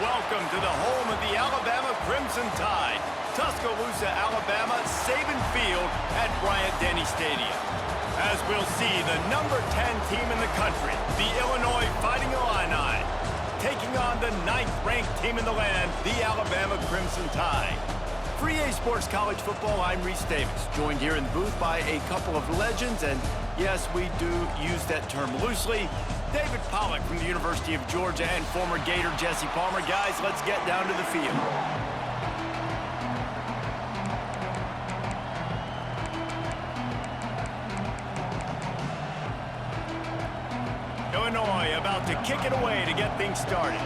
welcome to the home of the Alabama Crimson Tide. Tuscaloosa, Alabama, Saban Field at Bryant-Denny Stadium. As we'll see, the number 10 team in the country, the Illinois Fighting Illini, taking on the 9th-ranked team in the land, the Alabama Crimson Tide. For EA Sports College Football, I'm Reese Davis, joined here in the booth by a couple of legends, and yes, we do use that term loosely. David Pollack from the University of Georgia and former Gator Jesse Palmer. Guys, let's get down to the field. Illinois about to kick it away to get things started.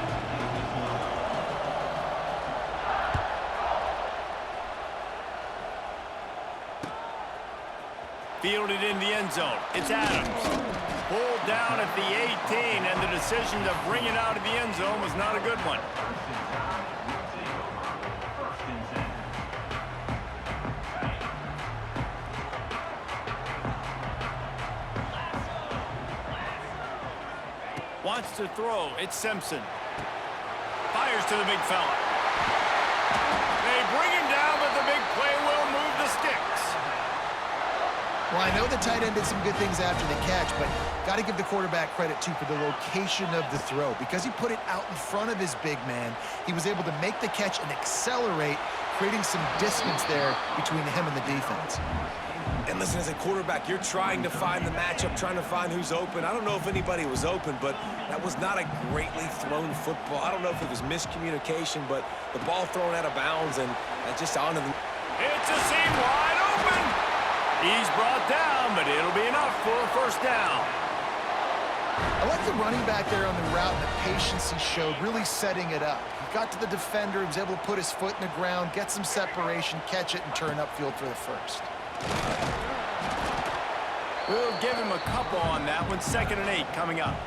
Fielded in the end zone. It's Adams. Pulled down at the 18, and the decision to bring it out of the end zone was not a good one. Wants to throw. It's Simpson. Fires to the big fella. They bring him down, but the big play will move the sticks. Well, I know the tight end did some good things after the catch, but got to give the quarterback credit, too, for the location of the throw. Because he put it out in front of his big man, he was able to make the catch and accelerate, creating some distance there between him and the defense. And listen, as a quarterback, you're trying to find the matchup, trying to find who's open. I don't know if anybody was open, but that was not a greatly thrown football. I don't know if it was miscommunication, but the ball thrown out of bounds and just onto the... It's a seam wide open. He's brought down, but it'll be enough for a first down. I like the running back there on the route and the patience he showed, really setting it up. He got to the defender, he was able to put his foot in the ground, get some separation, catch it, and turn upfield for the first. We'll give him a couple on that one. 2nd and 8 coming up.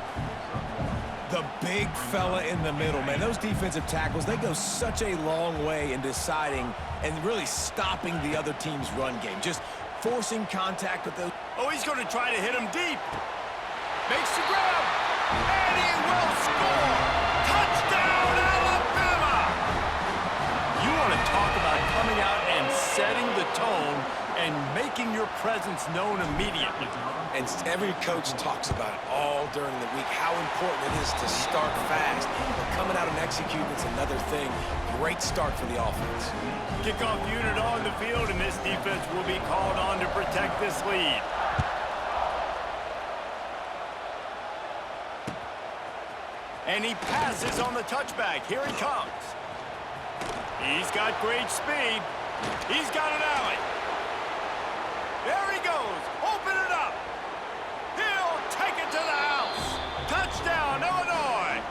The big fella in the middle, man. Those defensive tackles, they go such a long way in deciding and really stopping the other team's run game. Just forcing contact with those. Oh, he's going to try to hit him deep. Makes the grab. And he will score. Touchdown, Alabama. You want to talk about coming out and setting the tone and making your presence known immediately. And every coach talks about it all during the week, how important it is to start fast. But coming out and executing is another thing. Great start for the offense. Kickoff unit on the field, and this defense will be called on to protect this lead. And he passes on the touchback. Here he comes. He's got great speed. He's got an alley. There he goes. Open it up. He'll take it to the house. Touchdown, Illinois.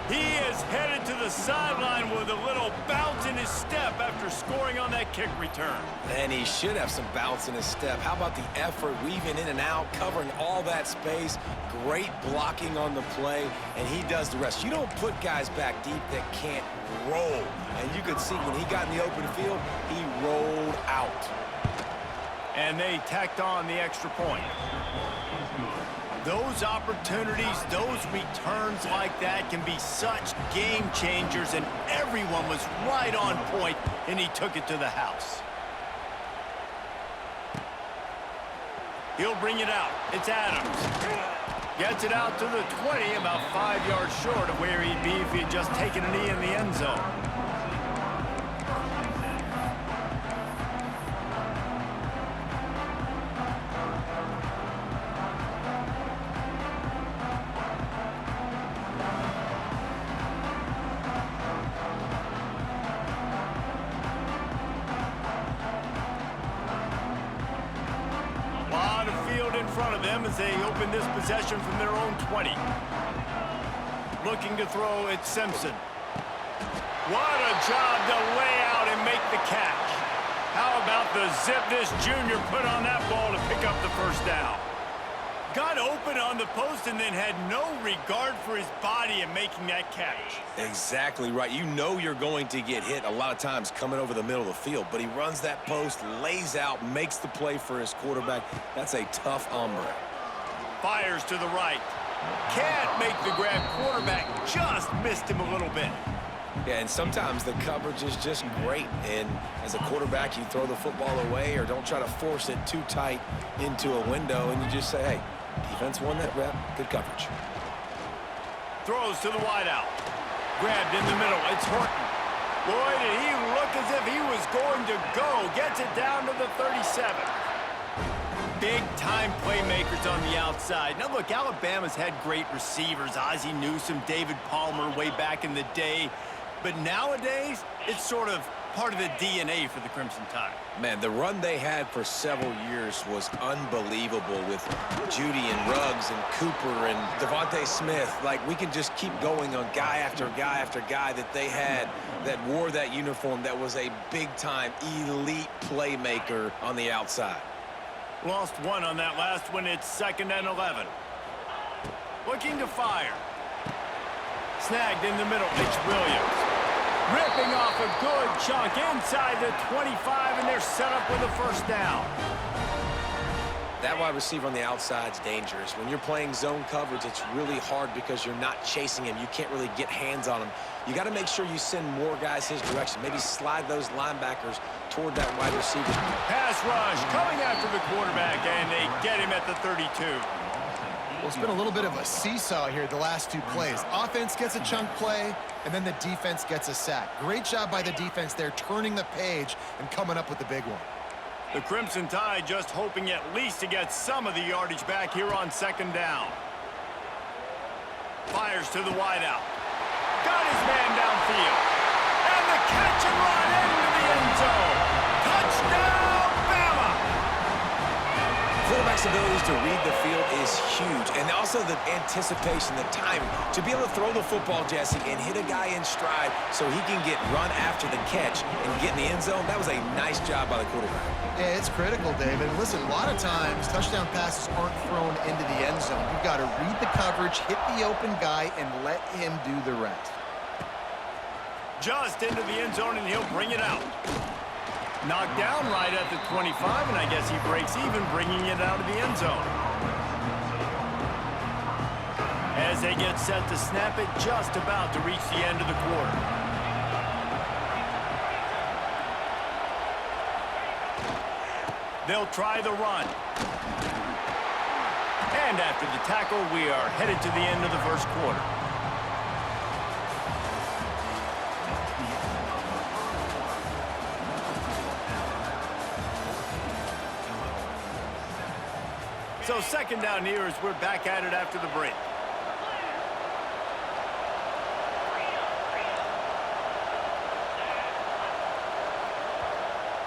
He is headed to the sideline with a little bounce in his step after scoring on that kick return. And he should have some bounce in his step. How about the effort, weaving in and out, covering all that space, great blocking on the play, and he does the rest. You don't put guys back deep that can't roll. And you could see when he got in the open field, he rolled out. And they tacked on the extra point. Those opportunities, those returns like that can be such game changers, and everyone was right on point, and he took it to the house. He'll bring it out. It's Adams. Gets it out to the 20, about 5 yards short of where he'd be if he had just taken a knee in the end zone. In front of them as they open this possession from their own 20. Looking to throw, it's Simpson. What a job to lay out and make the catch. How about the zip this junior put on that ball to pick up the first down? Got open on the post and then had no regard for his body in making that catch. Exactly right. You know you're going to get hit a lot of times coming over the middle of the field, but he runs that post, lays out, makes the play for his quarterback. That's a tough hombre. Fires to the right. Can't make the grab. Quarterback just missed him a little bit. Yeah, and sometimes the coverage is just great. And as a quarterback, you throw the football away or don't try to force it too tight into a window, and you just say, hey, defense won that rep. Good coverage. Throws to the wideout. Grabbed in the middle. It's Horton. Boy, did he look as if he was going to go. Gets it down to the 37. Big-time playmakers on the outside. Now, look, Alabama's had great receivers. Ozzie Newsome, David Palmer way back in the day. But nowadays, it's sort of part of the DNA for the Crimson Tide. Man, the run they had for several years was unbelievable with Judy and Ruggs and Cooper and Devontae Smith. Like, we can just keep going on guy after guy after guy that they had that wore that uniform that was a big-time elite playmaker on the outside. Lost one on that last one. It's 2nd and 11. Looking to fire. Snagged in the middle. It's Williams. Ripping off a good chunk inside the 25, and they're set up with a first down. That wide receiver on the outside is dangerous. When you're playing zone coverage, it's really hard because you're not chasing him. You can't really get hands on him. You got to make sure you send more guys his direction. Maybe slide those linebackers toward that wide receiver. Pass rush coming after the quarterback, and they get him at the 32. Well, it's been a little bit of a seesaw here the last two plays. Offense gets a chunk play, and then the defense gets a sack. Great job by the defense there, turning the page and coming up with the big one. The Crimson Tide just hoping at least to get some of the yardage back here on 2nd down. Fires to the wideout. Got his man downfield. And the catch and run into the end zone. Touchdown, Bama! Quarterback's abilities to read the field is huge, and also the anticipation, the timing. To be able to throw the football, Jesse, and hit a guy in stride so he can get run after the catch and get in the end zone, that was a nice job by the quarterback. Yeah, it's critical, David. Listen, a lot of times, touchdown passes aren't thrown into the end zone. You've got to read the coverage, hit the open guy, and let him do the rest. Just into the end zone, and he'll bring it out. Knocked down right at the 25, and I guess he breaks even, bringing it out of the end zone. As they get set to snap it, just about to reach the end of the quarter. They'll try the run. And after the tackle, we are headed to the end of the first quarter. So 2nd down here as we're back at it after the break.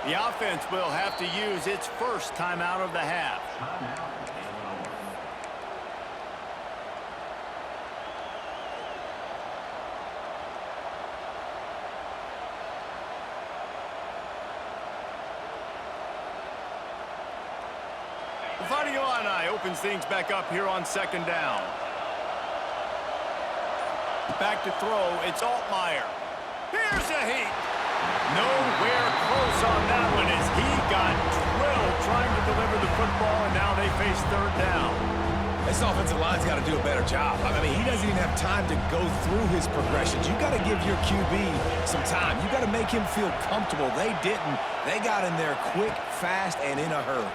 The offense will have to use its first timeout of the half. Vadiolani opens things back up here on 2nd down. Back to throw, it's Altmaier. Here's a heat. Nowhere close on that one as he got drilled trying to deliver the football, and now they face 3rd down. This offensive line's got to do a better job. I mean, he doesn't even have time to go through his progressions. You got to give your QB some time. You got to make him feel comfortable. They didn't. They got in there quick, fast, and in a hurry.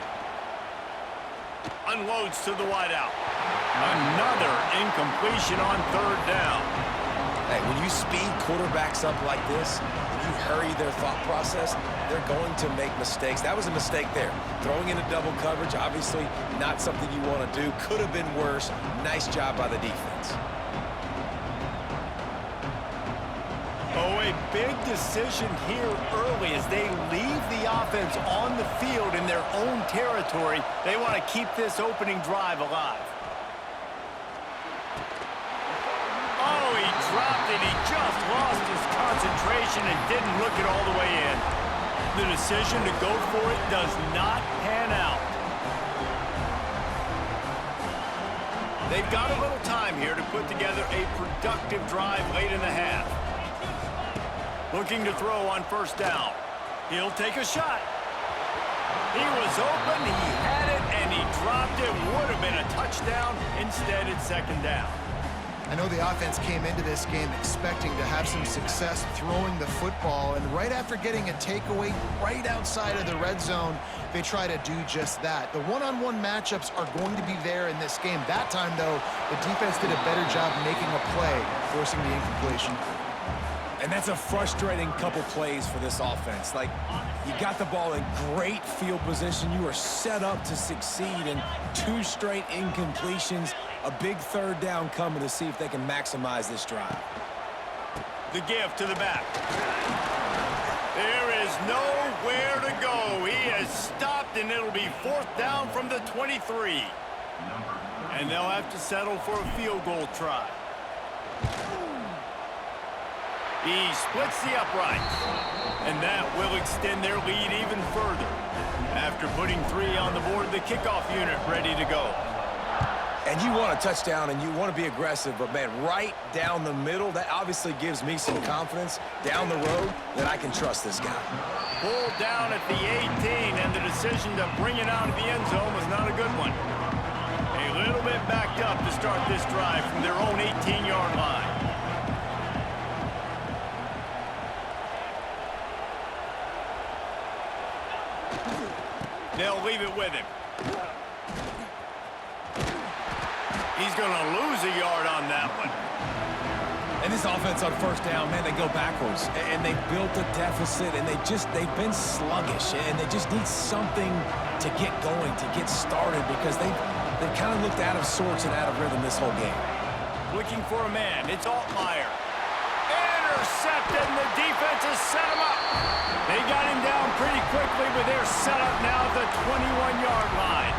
Unloads to the wideout. Another incompletion on 3rd down. Hey, when you speed quarterbacks up like this, and you hurry their thought process, they're going to make mistakes. That was a mistake there. Throwing into double coverage, obviously not something you want to do. Could have been worse. Nice job by the defense. Oh, a big decision here early as they leave the offense on the field in their own territory. They want to keep this opening drive alive. Oh, he dropped it. He just lost his concentration and didn't look it all the way in. The decision to go for it does not pan out. They've got a little time here to put together a productive drive late in the half. Looking to throw on 1st down. He'll take a shot. He was open, he had it, and he dropped, it would have been a touchdown. Instead, it's second down. I know the offense came into this game expecting to have some success throwing the football, and right after getting a takeaway right outside of the red zone, they try to do just that. The one-on-one matchups are going to be there in this game. That time, though, the defense did a better job making a play, forcing the incompletion. And that's a frustrating couple plays for this offense. Like, you got the ball in great field position. You are set up to succeed, and 2 straight incompletions. A big third down coming to see if they can maximize this drive. The give to the back. There is nowhere to go. He has stopped, and it'll be 4th down from the 23. And they'll have to settle for a field goal try. He splits the uprights, and that will extend their lead even further. After putting 3 on the board, the kickoff unit ready to go. And you want a touchdown, and you want to be aggressive, but, man, right down the middle, that obviously gives me some confidence down the road that I can trust this guy. Pulled down at the 18, and the decision to bring it out of the end zone was not a good one. A little bit backed up to start this drive from their own 18-yard line. They'll leave it with him. He's going to lose a yard on that one. And this offense on 1st down, man, they go backwards. And they built a deficit, and they've been sluggish. And they just need something to get going, to get started, because they've kind of looked out of sorts and out of rhythm this whole game. Looking for a man. It's Altmaier. Intercepted, and the defense has set him up. They got him down pretty quickly, but they're set up now at the 21-yard line.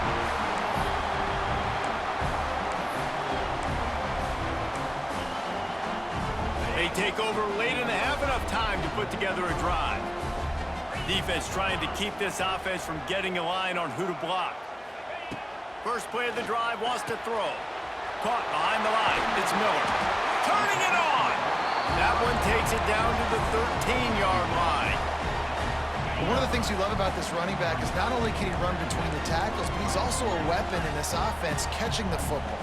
They take over late and have enough time to put together a drive. Defense trying to keep this offense from getting a line on who to block. First play of the drive, wants to throw. Caught behind the line. It's Miller. Turning it on. That one takes it down to the 13-yard line. One of the things you love about this running back is not only can he run between the tackles, but he's also a weapon in this offense catching the football.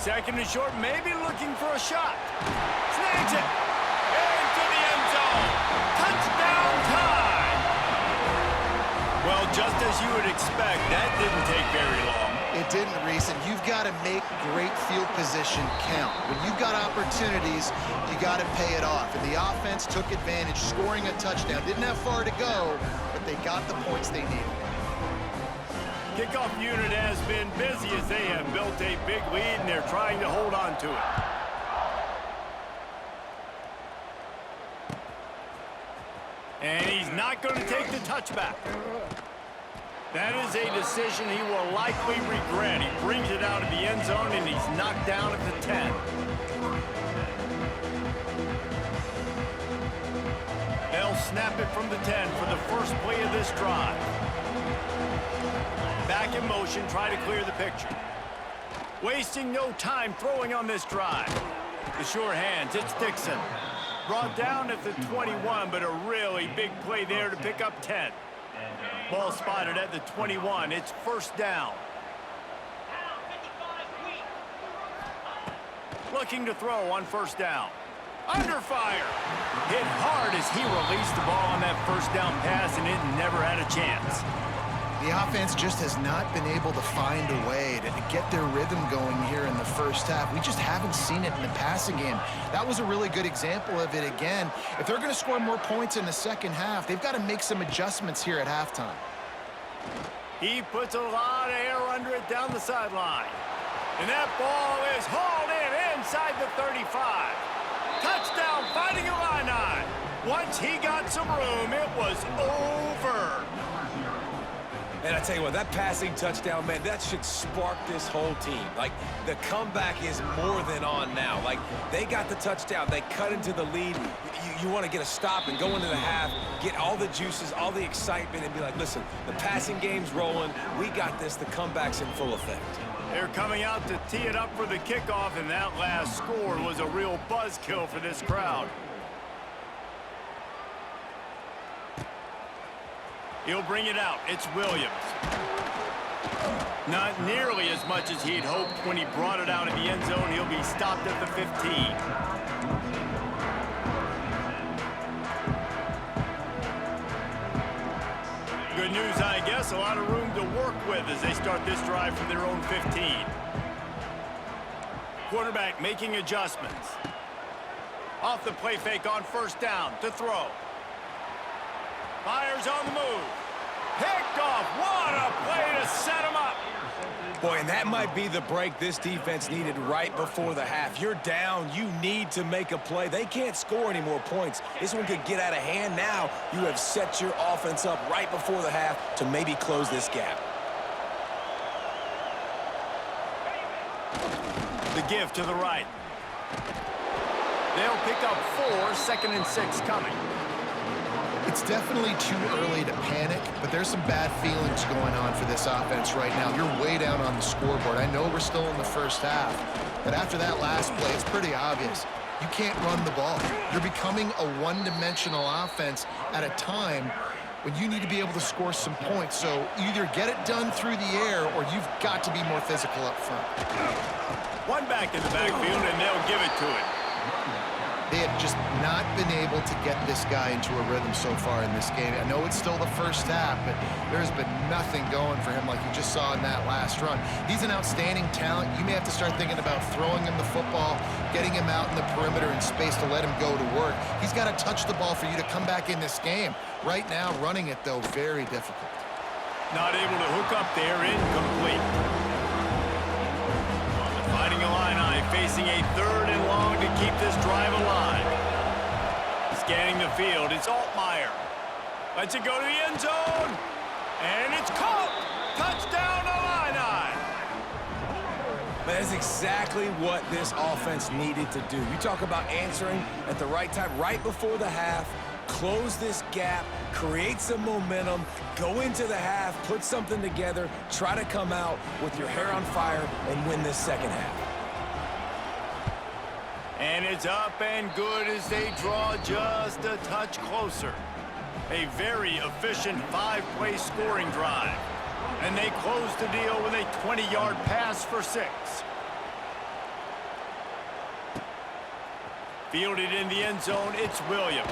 Second and short, maybe looking for a shot. Snags it. Into the end zone. Touchdown time. Well, just as you would expect, that didn't take very long. It didn't, Reese, and you've got to make great field position count. When you've got opportunities, you got to pay it off. And the offense took advantage, scoring a touchdown. Didn't have far to go, but they got the points they needed. Kickoff unit has been busy as they have built a big lead, and they're trying to hold on to it. And he's not going to take the touchback. That is a decision he will likely regret. He brings it out of the end zone, and he's knocked down at the 10. They'll snap it from the 10 for the first play of this drive. Back in motion, try to clear the picture. Wasting no time throwing on this drive. The sure hands, it's Dixon. Brought down at the 21, but a really big play there to pick up 10. Ball spotted at the 21. It's first down. Looking to throw on first down. Under fire. Hit hard as he released the ball on that first down pass, and it never had a chance. The offense just has not been able to find a way to get their rhythm going here in the first half. We just haven't seen it in the passing game. That was a really good example of it again. If they're going to score more points in the second half, they've got to make some adjustments here at halftime. He puts a lot of air under it down the sideline. And that ball is hauled in inside the 35. Touchdown, Fighting Illini. Once he got some room, it was over. And I tell you what, that passing touchdown, man, that should spark this whole team. Like, the comeback is more than on now. Like, they got the touchdown. They cut into the lead. You want to get a stop and go into the half, get all the juices, all the excitement, and be like, listen, the passing game's rolling. We got this. The comeback's in full effect. They're coming out to tee it up for the kickoff, and that last score was a real buzzkill for this crowd. He'll bring it out. It's Williams. Not nearly as much as he'd hoped when he brought it out in the end zone. He'll be stopped at the 15. Good news, I guess. A lot of room to work with as they start this drive from their own 15. Quarterback making adjustments. Off the play fake on first down to throw. Fires on the move. Picked off. What a play to set him up. Boy, and that might be the break this defense needed right before the half. You're down. You need to make a play. They can't score any more points. This one could get out of hand now. You have set your offense up right before the half to maybe close this gap. The give to the right. They'll pick up 4, 2nd and 6 coming. It's definitely too early to panic, but there's some bad feelings going on for this offense right now. You're way down on the scoreboard. I know we're still in the first half, but after that last play, it's pretty obvious. You can't run the ball. You're becoming a one-dimensional offense at a time when you need to be able to score some points. So either get it done through the air or you've got to be more physical up front. One back in the backfield, and they'll give it to it. They have just not been able to get this guy into a rhythm so far in this game. I know it's still the first half, but there's been nothing going for him like you just saw in that last run. He's an outstanding talent. You may have to start thinking about throwing him the football, getting him out in the perimeter in space to let him go to work. He's got to touch the ball for you to come back in this game. Right now, running it, though, very difficult. Not able to hook up there, incomplete. Fighting Illini, facing a 3rd and long to keep this drive alive. Scanning the field, it's Altmaier. Lets it go to the end zone. And it's caught. Touchdown Illini. That is exactly what this offense needed to do. You talk about answering at the right time, right before the half, close this gap, create some momentum, go into the half, put something together, try to come out with your hair on fire and win this second half. And it's up and good as they draw just a touch closer. A very efficient 5-play scoring drive. And they close the deal with a 20-yard pass for 6. Fielded in the end zone, it's Williams.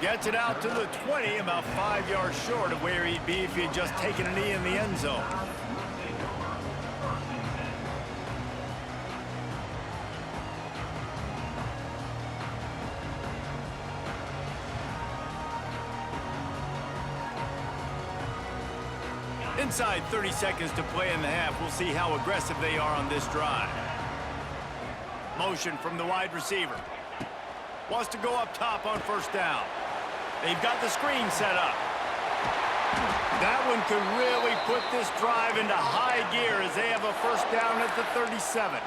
Gets it out to the 20, about 5 yards short of where he'd be if he had just taken a knee in the end zone. Inside 30 seconds to play in the half. We'll see how aggressive they are on this drive. Motion from the wide receiver. Wants to go up top on first down. They've got the screen set up. That one could really put this drive into high gear as they have a first down at the 37.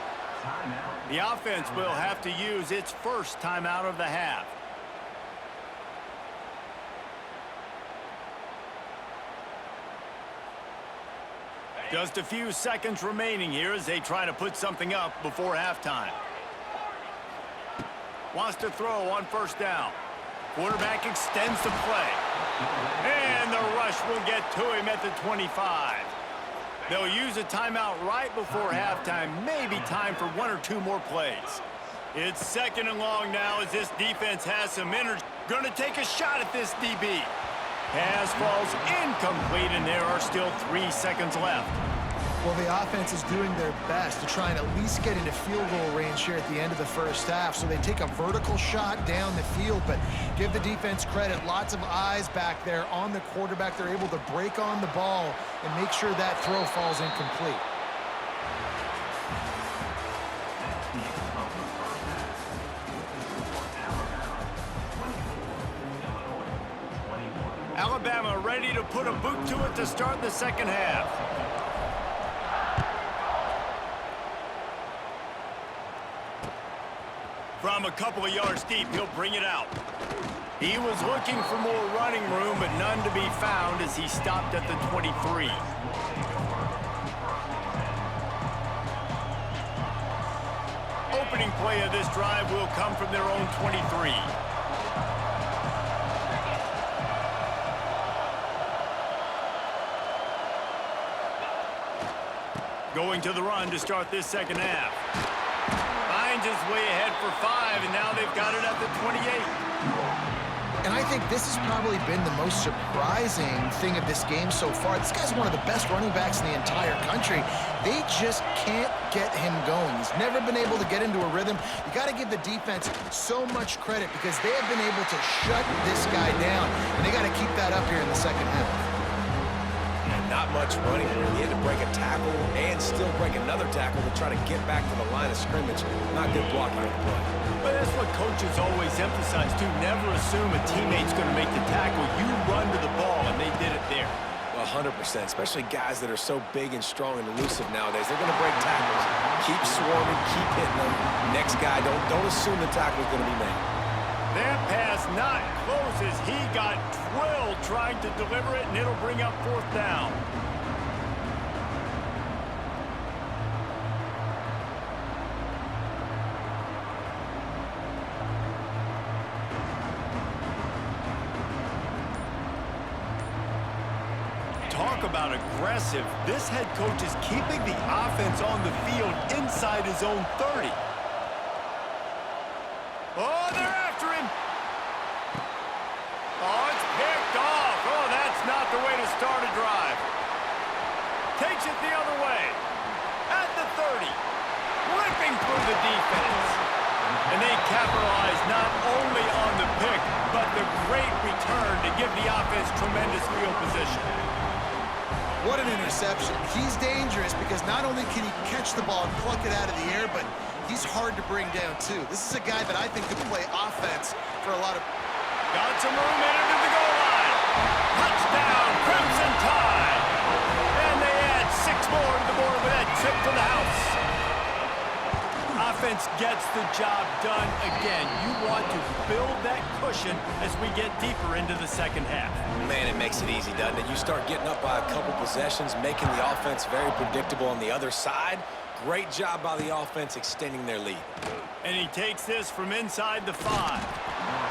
The offense will have to use its first timeout of the half. Just a few seconds remaining here as they try to put something up before halftime. Wants to throw on first down. Quarterback extends the play. And the rush will get to him at the 25. They'll use a timeout right before halftime. Maybe time for 1 or 2 more plays. It's 2nd and long now as this defense has some energy. Going to take a shot at this DB. Pass falls incomplete, and there are still 3 seconds left. Well, the offense is doing their best to try and at least get into field goal range here at the end of the first half. So they take a vertical shot down the field, but give the defense credit. Lots of eyes back there on the quarterback. They're able to break on the ball and make sure that throw falls incomplete. Alabama ready to put a boot to it to start the second half. From a couple of yards deep, he'll bring it out. He was looking for more running room, but none to be found as he stopped at the 23. Opening play of this drive will come from their own 23. Going to the run to start this second half. Finds his way ahead for 5, and now they've got it at the 28. And I think this has probably been the most surprising thing of this game so far. This guy's one of the best running backs in the entire country. They just can't get him going. He's never been able to get into a rhythm. You got to give the defense so much credit because they have been able to shut this guy down, and they got to keep that up here in the second half. And not much running. He had to break a tackle and still break another tackle to try to get back to the line of scrimmage. Not good blocking on the play. But that's what coaches always emphasize, too. Never assume a teammate's going to make the tackle. You run to the ball, and they did it there. 100%, especially guys that are so big and strong and elusive nowadays. They're going to break tackles. Keep swarming, keep hitting them. Next guy, don't assume the tackle is going to be made. That pass not close as he got drilled trying to deliver it, and it'll bring up 4th down. Talk about aggressive. This head coach is keeping the offense on the field inside his own 30. Oh, they're after him. Oh, it's picked off. Oh, that's not the way to start a drive. Takes it the other way. At the 30. Ripping through the defense. And they capitalize not only on the pick, but the great return to give the offense tremendous field position. What an interception. He's dangerous because not only can he catch the ball and pluck it out of the air, but he's hard to bring down, too. This is a guy that I think could play offense for a lot of... Got some room in into the goal line. Touchdown, Crimson Tide. And they add 6 more to the board with that trip to the house. Offense gets the job done again. You want to build that cushion as we get deeper into the second half. Man, it makes it easy, doesn't it? You start getting up by a couple possessions, making the offense very predictable on the other side. Great job by the offense extending their lead. And he takes this from inside the 5.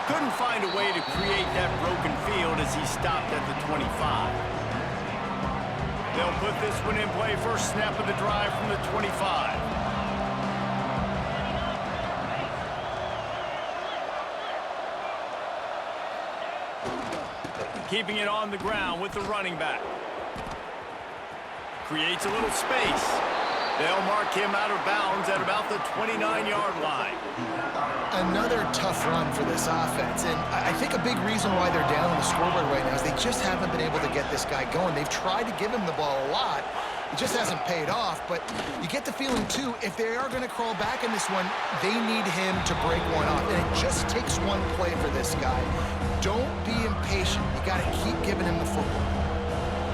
Couldn't find a way to create that broken field as he stopped at the 25. They'll put this one in play first snap of the drive from the 25. Keeping it on the ground with the running back. Creates a little space. They'll mark him out of bounds at about the 29-yard line. Another tough run for this offense, and I think a big reason why they're down on the scoreboard right now is they just haven't been able to get this guy going. They've tried to give him the ball a lot. It just hasn't paid off, but you get the feeling, too, if they are going to crawl back in this one, they need him to break one off, and it just takes one play for this guy. Don't be impatient. You got to keep giving him the football.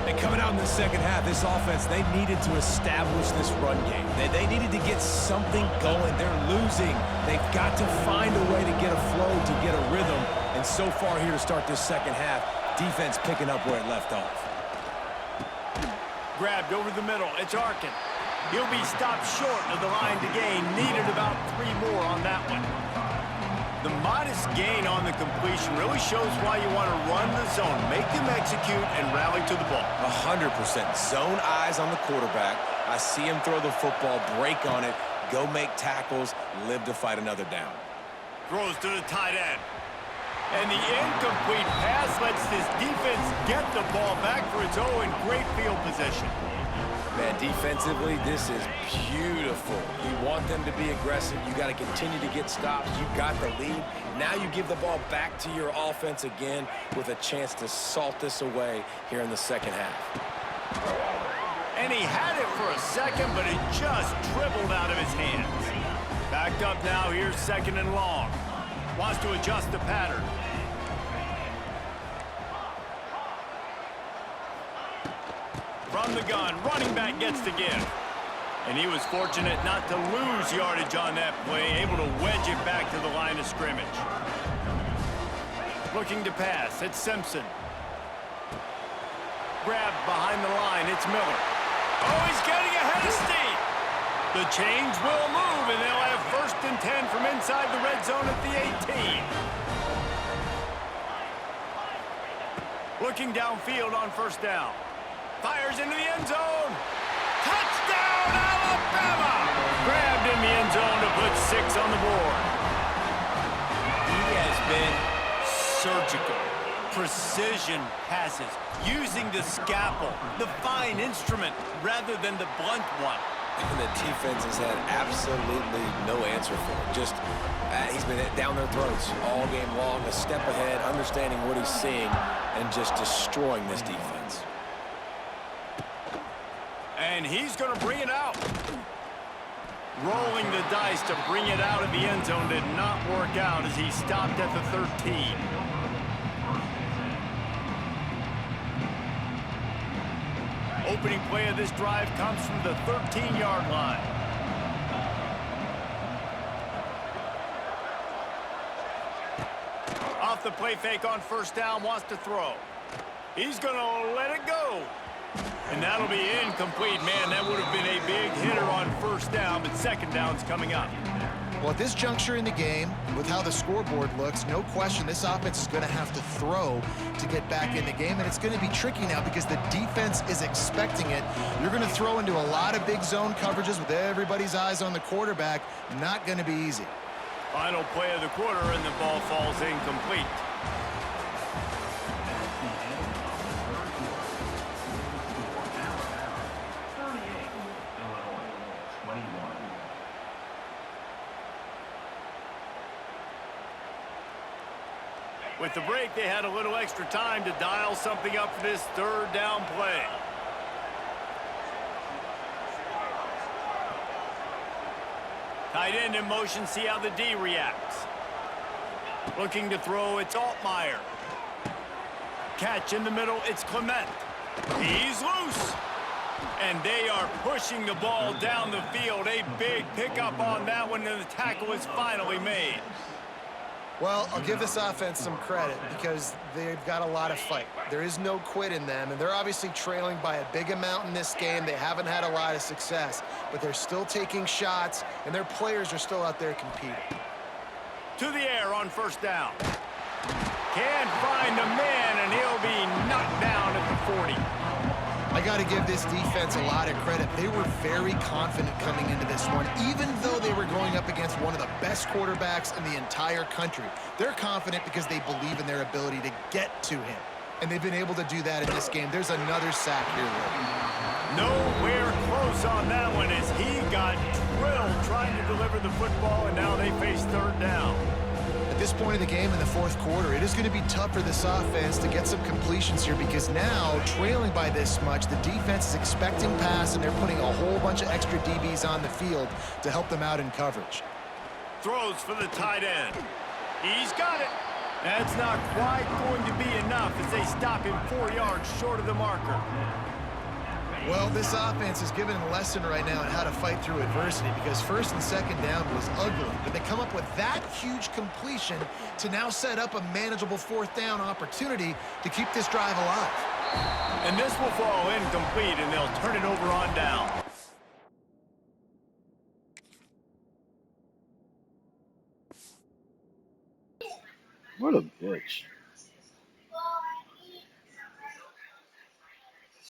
And coming out in the second half, this offense, they needed to establish this run game. They needed to get something going. They're losing. They've got to find a way to get a flow, to get a rhythm. And so far here to start this second half, defense picking up where it left off. Grabbed over the middle. It's Arkin. He'll be stopped short of the line to gain. Needed about 3 more on that one. The modest gain on the completion really shows why you want to run the zone, make him execute, and rally to the ball. 100%. Zone eyes on the quarterback. I see him throw the football, break on it, go make tackles, live to fight another down. Throws to the tight end. And the incomplete pass lets this defense get the ball back for its own great field position. Man, defensively, this is beautiful. You want them to be aggressive. You got to continue to get stops. You got the lead. Now you give the ball back to your offense again with a chance to salt this away here in the second half. And he had it for a second, but it just dribbled out of his hands. Backed up now, here's 2nd and long. Wants to adjust the pattern. From the gun, running back gets the give. And he was fortunate not to lose yardage on that play, able to wedge it back to the line of scrimmage. Looking to pass, it's Simpson. Grabbed behind the line, it's Miller. Oh, he's getting ahead of steam. The chains will move, and they'll have 1st and 10 from inside the red zone at the 18. Looking downfield on 1st down. Fires into the end zone. Touchdown, 6 on the board. He has been surgical. Precision passes, using the scalpel, the fine instrument, rather than the blunt one. And the defense has had absolutely no answer for it. Just, he's been down their throats all game long, a step ahead, understanding what he's seeing, and just destroying this defense. And he's going to bring it out. Rolling the dice to bring it out of the end zone did not work out as he stopped at the 13. Opening play of this drive comes from the 13-yard line. Off the play fake on first down, wants to throw. He's going to let it go. And that'll be incomplete. Man, that would have been a big hitter on first down, but second down's coming up. Well, at this juncture in the game, with how the scoreboard looks, no question this offense is going to have to throw to get back in the game, and it's going to be tricky now because the defense is expecting it. You're going to throw into a lot of big zone coverages with everybody's eyes on the quarterback. Not going to be easy. Final play of the quarter, and the ball falls incomplete. With the break, they had a little extra time to dial something up for this third down play. Tight end in motion, see how the D reacts. Looking to throw, it's Altmaier. Catch in the middle, it's Clement. He's loose. And they are pushing the ball down the field. A big pickup on that one, and the tackle is finally made. Well, I'll give this offense some credit because they've got a lot of fight. There is no quit in them, and they're obviously trailing by a big amount in this game. They haven't had a lot of success, but they're still taking shots, and their players are still out there competing. To the air on first down. Can't find a man, and he'll be knocked down at the 40. I got to give this defense a lot of credit. They were very confident coming into this one, even though they were going up against one of the best quarterbacks in the entire country. They're confident because they believe in their ability to get to him, and they've been able to do that in this game. There's another sack here, Will. Nowhere close on that one as he got drilled trying to deliver the football, and now they face third down. At this point in the game in the fourth quarter, it is going to be tough for this offense to get some completions here because now, trailing by this much, the defense is expecting pass, and they're putting a whole bunch of extra DBs on the field to help them out in coverage. Throws for the tight end. He's got it. That's not quite going to be enough as they stop him 4 yards short of the marker. Well, this offense is giving a lesson right now on how to fight through adversity because first and second down was ugly, but they come up with that huge completion to now set up a manageable fourth down opportunity to keep this drive alive. And this will fall incomplete, and they'll turn it over on down. What a bitch.